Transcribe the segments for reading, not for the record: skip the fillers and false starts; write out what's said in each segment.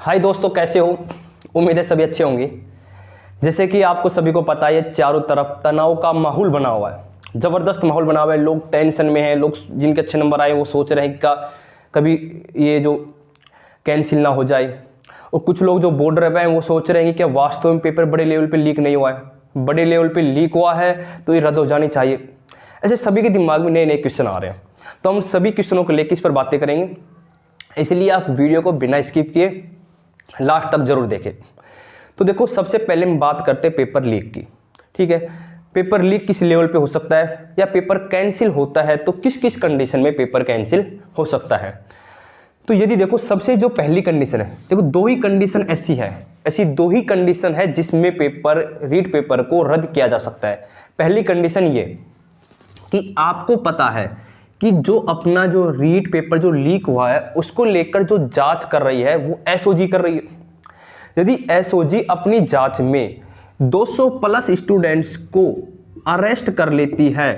हाय दोस्तों, कैसे हो? उम्मीद है सभी अच्छे होंगे। जैसे कि आपको सभी को पता है, चारों तरफ तनाव का माहौल बना हुआ है, ज़बरदस्त माहौल बना हुआ है। लोग टेंशन में हैं, लोग जिनके अच्छे नंबर आए वो सोच रहे हैं कि कभी ये जो कैंसिल ना हो जाए, और कुछ लोग जो बोर्ड रहे हैं वो सोच रहे हैं कि क्या वास्तव में पेपर बड़े लेवल पे लीक नहीं हुआ है। बड़े लेवल पे लीक हुआ है तो ये रद्द हो जानी चाहिए। ऐसे सभी के दिमाग में नए नए क्वेश्चन आ रहे हैं, तो हम सभी क्वेश्चनों को लेकर इस पर बातें करेंगे। इसलिए आप वीडियो को बिना स्किप किए लास्ट तक जरूर देखें। तो देखो, सबसे पहले हम बात करते हैं पेपर लीक की। ठीक है, पेपर लीक किस लेवल पे हो सकता है, या पेपर कैंसिल होता है तो किस किस कंडीशन में पेपर कैंसिल हो सकता है। तो यदि देखो, सबसे जो पहली कंडीशन है, देखो दो ही कंडीशन ऐसी दो ही कंडीशन है जिसमें रीट पेपर को रद्द किया जा सकता है। पहली कंडीशन ये कि आपको पता है कि जो अपना जो रीट पेपर जो लीक हुआ है उसको लेकर जो जांच कर रही है वो एसओजी कर रही है। यदि एसओजी अपनी जांच में 200 प्लस स्टूडेंट्स को अरेस्ट कर लेती है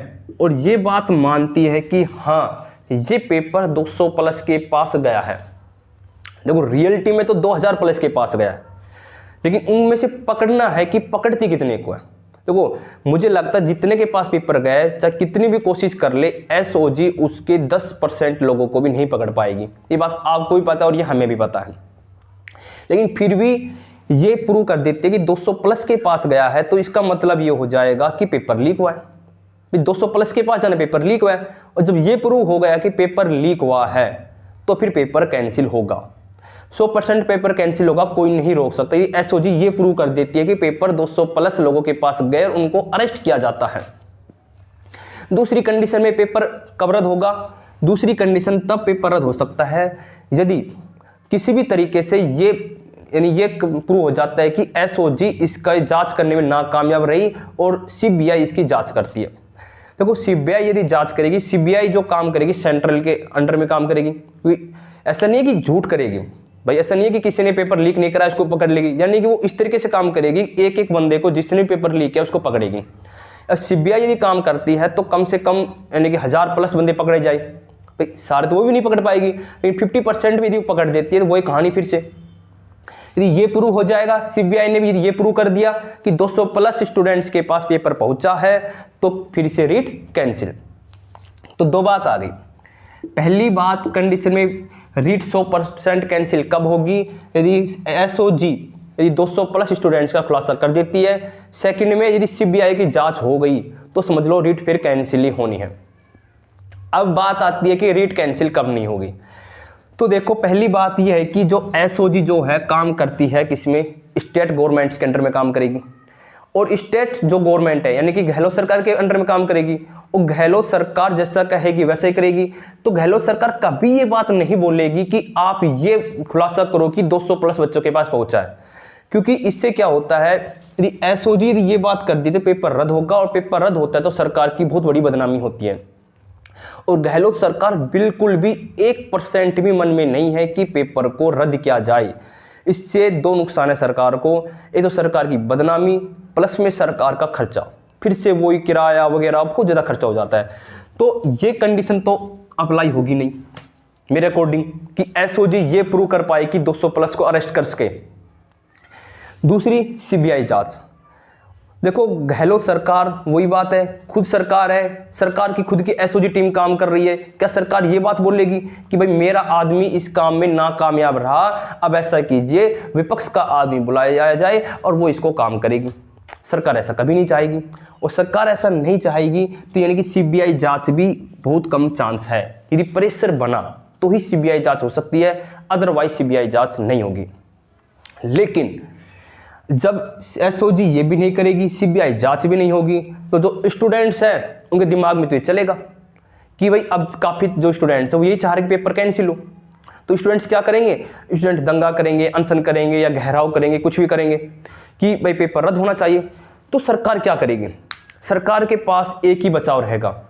और ये बात मानती है कि हाँ, ये पेपर 200 प्लस के पास गया है, देखो रियलिटी में तो 2000 प्लस के पास गया है, लेकिन उनमें से पकड़ना है कि पकड़ती कितने को है। देखो, मुझे लगता है जितने के पास पेपर गए, चाहे कितनी भी कोशिश कर ले, एसओजी उसके 10% लोगों को भी नहीं पकड़ पाएगी। ये बात आपको भी पता है और ये हमें भी पता है, लेकिन फिर भी ये प्रूव कर देते हैं कि 200 प्लस के पास गया है, तो इसका मतलब ये हो जाएगा कि पेपर लीक हुआ है। 200 प्लस के पास जाने पेपर लीक हुआ है, और जब ये प्रूव हो गया कि पेपर लीक हुआ है तो फिर पेपर कैंसिल होगा। 100% पेपर कैंसिल होगा, कोई नहीं रोक सकता। ये एसओजी ये प्रूव कर देती है कि पेपर 200 प्लस लोगों के पास गए और उनको अरेस्ट किया जाता है। दूसरी कंडीशन में पेपर कब रद्द होगा? दूसरी कंडीशन तब पेपर रद्द हो सकता है यदि किसी भी तरीके से ये प्रूव हो जाता है कि एसओजी इसका जांच करने में नाकामयाब रही और सीबीआई इसकी जांच करती है। देखो, सीबीआई यदि जांच करेगी, सीबीआई जो काम करेगी सेंट्रल के अंडर में काम करेगी। ऐसा नहीं है कि झूठ करेगी भाई, ऐसा नहीं है कि किसी ने पेपर लीक नहीं करा उसको पकड़ लेगी, यानी कि वो इस तरीके से काम करेगी, एक एक बंदे को जिसने पेपर लीक किया उसको पकड़ेगी। सीबीआई यदि काम करती है तो कम से कम यानी कि 1000 प्लस बंदे पकड़े जाए। भाई सारे तो वो भी नहीं पकड़ पाएगी, लेकिन 50% भी यदि पकड़ देती है तो वही कहानी फिर से। यदि ये प्रूव हो जाएगा, सीबीआई ने भी यदि ये प्रूव कर दिया कि 200 प्लस स्टूडेंट्स के पास पेपर पहुंचा है, तो फिर से रीट कैंसिल। तो दो बात आ गई। पहली बात, कंडीशन में रीट 100% कैंसिल कब होगी? यदि एसओजी यदि 200 प्लस स्टूडेंट्स का खुलासा कर देती है। सेकंड में यदि सीबीआई की जांच हो गई तो समझ लो रीट फिर कैंसिल ही होनी है। अब बात आती है कि रीट कैंसिल कब नहीं होगी। तो देखो, पहली बात यह है कि जो एसओजी जो है काम करती है किसमें? स्टेट गवर्नमेंट्स के अंडर में काम करेगी, और स्टेट जो गवर्नमेंट है यानी कि गहलोत सरकार के अंडर में काम करेगी, और गहलोत सरकार जैसा कहेगी वैसा ही करेगी। तो गहलोत सरकार कभी ये बात नहीं बोलेगी कि आप ये खुलासा करो कि 200 प्लस बच्चों के पास पहुंचा है, क्योंकि इससे क्या होता है, यदि एसओजी यदि ये बात कर दी तो पेपर रद्द होगा, और पेपर रद्द होता है तो सरकार की बहुत बड़ी बदनामी होती है। और गहलोत सरकार बिल्कुल भी 1% भी मन में नहीं है कि पेपर को रद्द किया जाए। इससे दो नुकसान है सरकार को, एक तो सरकार की बदनामी, प्लस में सरकार का खर्चा, फिर से वही किराया वगैरह बहुत ज़्यादा खर्चा हो जाता है। तो ये कंडीशन तो अप्लाई होगी नहीं मेरे अकॉर्डिंग कि एसओजी ये प्रूव कर पाए कि 200 प्लस को अरेस्ट कर सके। दूसरी, सीबीआई जांच। देखो, गहलोत सरकार वही बात है, खुद सरकार है, सरकार की खुद की एसओजी टीम काम कर रही है। क्या सरकार ये बात बोलेगी कि भाई मेरा आदमी इस काम में नाकामयाब रहा, अब ऐसा कीजिए विपक्ष का आदमी बुलाया जाए और वो इसको काम करेगी? सरकार ऐसा कभी नहीं चाहेगी, और सरकार ऐसा नहीं चाहेगी तो यानी कि सीबीआई जांच भी बहुत कम चांस है। यदि प्रेशर बना तो ही सीबीआई जांच हो सकती है, अदरवाइज सीबीआई जांच नहीं होगी। लेकिन जब एसओजी ये भी नहीं करेगी, सीबीआई जांच भी नहीं होगी, तो जो स्टूडेंट्स हैं उनके दिमाग में तो ये चलेगा कि भाई अब काफ़ी जो स्टूडेंट्स हैं वो यही चाह रहे कि पेपर कैंसिल हो। तो स्टूडेंट्स क्या करेंगे? स्टूडेंट दंगा करेंगे, अनशन करेंगे या घेराव करेंगे, कुछ भी करेंगे कि भाई पेपर रद्द होना चाहिए। तो सरकार क्या करेगी? सरकार के पास एक ही बचाव रहेगा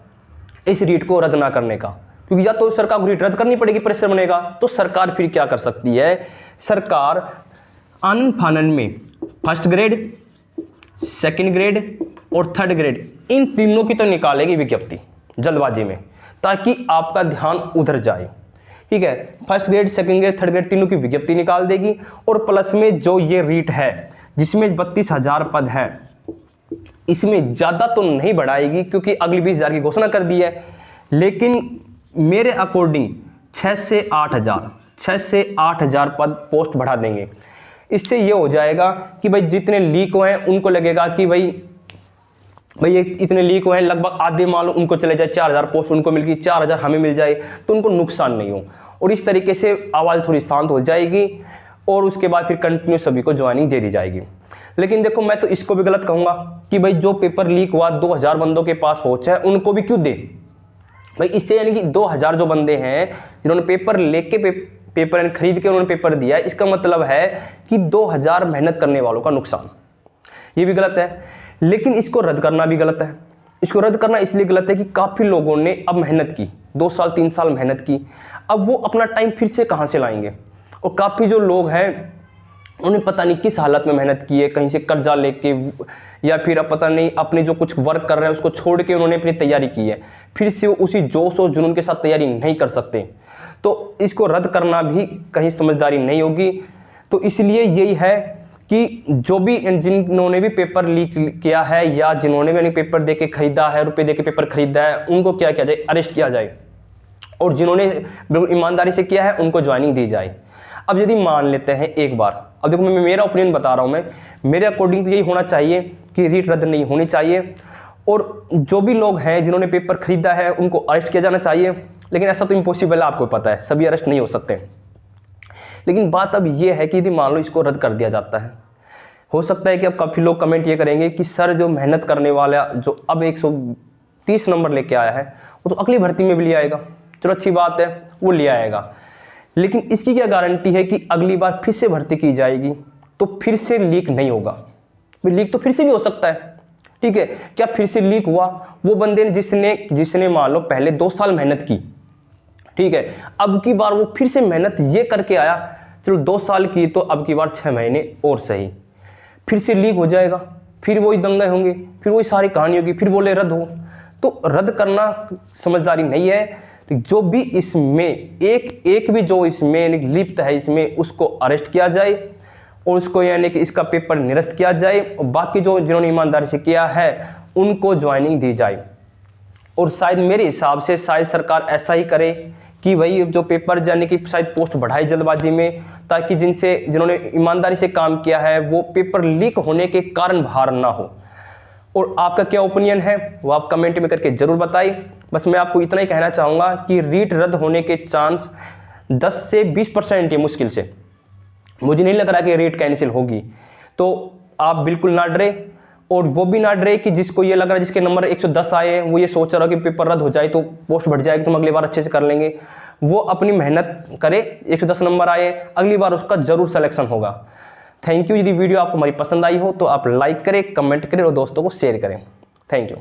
इस रीट को रद्द ना करने का, क्योंकि या तो सरकार को रीट रद्द करनी पड़ेगी, प्रेशर बनेगा। तो सरकार फिर क्या कर सकती है? सरकार आनन फानन में फर्स्ट ग्रेड, सेकंड ग्रेड और थर्ड ग्रेड इन तीनों की तो निकालेगी विज्ञप्ति जल्दबाजी में, ताकि आपका ध्यान उधर जाए। ठीक है। First grade, second grade, third grade तीनों की विज्ञप्ति निकाल देगी। और प्लस में जो ये रीट है जिसमें 32,000 पद है, इसमें ज़्यादा तो नहीं बढ़ाएगी क्योंकि अगली 20,000 की घोषणा कर दी है, लेकिन मेरे अकॉर्डिंग 6 से 8,000 पद पोस्ट बढ़ा देंगे। इससे ये हो जाएगा कि भाई जितने लीक हुए हैं उनको लगेगा कि भाई ये इतने लीक हुए हैं, लगभग आधे मान लो उनको चले जाए, 4,000 पोस्ट उनको मिल गई, 4,000 हमें मिल जाए, तो उनको नुकसान नहीं हो। और इस तरीके से आवाज़ थोड़ी शांत हो जाएगी और उसके बाद फिर कंटिन्यू सभी को ज्वाइनिंग दे दी जाएगी। लेकिन देखो, मैं तो इसको भी गलत कहूँगा कि भाई जो पेपर लीक हुआ 2,000 बंदों के पास पहुँचा है उनको भी क्यों दे भाई। इससे यानी कि 2,000 जो बंदे हैं जिन्होंने पेपर लेके पेपर खरीद के उन्होंने पेपर दिया है, इसका मतलब है कि 2,000 मेहनत करने वालों का नुकसान। ये भी गलत है, लेकिन इसको रद्द करना भी गलत है। इसको रद्द करना इसलिए गलत है कि काफ़ी लोगों ने अब मेहनत की, 2 साल 3 साल मेहनत की, अब वो अपना टाइम फिर से कहाँ से लाएंगे। और काफ़ी जो लोग हैं उन्हें पता नहीं किस हालत में मेहनत की है, कहीं से कर्जा लेके या फिर अब पता नहीं अपने जो कुछ वर्क कर रहे हैं उसको छोड़ के उन्होंने अपनी तैयारी की है, फिर से वो उसी जोश और जुनून के साथ तैयारी नहीं कर सकते। तो इसको रद्द करना भी कहीं समझदारी नहीं होगी। तो इसलिए यही है कि जो भी जिन्होंने भी पेपर लीक किया है या जिन्होंने भी पेपर दे के खरीदा है, रुपये दे के पेपर खरीदा है, उनको क्या किया जाए, अरेस्ट किया जाए। और जिन्होंने बिल्कुल ईमानदारी से किया है उनको ज्वाइनिंग दी जाए। अब यदि मान लेते हैं एक बार, अब देखो मैं मेरा ओपिनियन बता रहा हूँ, मैं मेरे अकॉर्डिंग तो यही होना चाहिए कि रीट रद्द नहीं होनी चाहिए और जो भी लोग हैं जिन्होंने पेपर खरीदा है उनको अरेस्ट किया जाना चाहिए। लेकिन ऐसा तो इम्पॉसिबल है, आपको पता है, सभी अरेस्ट नहीं हो सकते। लेकिन बात अब ये है कि यदि मान लो इसको रद्द कर दिया जाता है, हो सकता है कि अब काफ़ी लोग कमेंट ये करेंगे कि सर जो मेहनत करने वाला जो अब 130 नंबर लेके आया है वो तो अगली भर्ती में भी ले आएगा। चलो अच्छी बात है, वो ले आएगा, लेकिन इसकी क्या गारंटी है कि अगली बार फिर से भर्ती की जाएगी तो फिर से लीक नहीं होगा। लीक तो फिर से भी हो सकता है, ठीक है। क्या फिर से लीक हुआ, वो बंदे ने जिसने मान लो पहले 2 साल मेहनत की, ठीक है, अब की बार वो फिर से मेहनत ये करके आया, चलो 2 साल की तो अब की बार 6 महीने और सही, फिर से लीक हो जाएगा, फिर वही दंगे होंगे, फिर वही सारी कहानी होगी, फिर बोले रद्द हो। तो रद्द करना समझदारी नहीं है। जो भी इसमें एक भी जो इसमें लिप्त है इसमें उसको अरेस्ट किया जाए और उसको यानी कि इसका पेपर निरस्त किया जाए और बाकी जो जिन्होंने ईमानदारी से किया है उनको ज्वाइनिंग दी जाए। और शायद मेरे हिसाब से शायद सरकार ऐसा ही करे कि भाई जो पेपर यानी कि शायद पोस्ट बढ़ाए जल्दबाजी में, ताकि जिन्होंने ईमानदारी से काम किया है वो पेपर लीक होने के कारण बाहर ना हो। और आपका क्या ओपिनियन है वो आप कमेंट में करके ज़रूर बताइए। बस मैं आपको इतना ही कहना चाहूँगा कि रीट रद्द होने के चांस 10 से 20% है मुश्किल से। मुझे नहीं लग रहा कि रीट कैंसिल होगी। तो आप बिल्कुल ना डरे और वो भी ना डरे कि जिसको ये लग रहा है जिसके नंबर 110 आए हैं वो ये सोच रहा है कि पेपर रद्द हो जाए तो पोस्ट बढ़ जाएगी तो हम अगली बार अच्छे से कर लेंगे। वो अपनी मेहनत करे, 110 नंबर आए, अगली बार उसका ज़रूर सिलेक्शन होगा। Thank you. यदि वीडियो आपको हमारी पसंद आई हो तो आप लाइक करें, कमेंट करें और दोस्तों को शेयर करें। Thank you.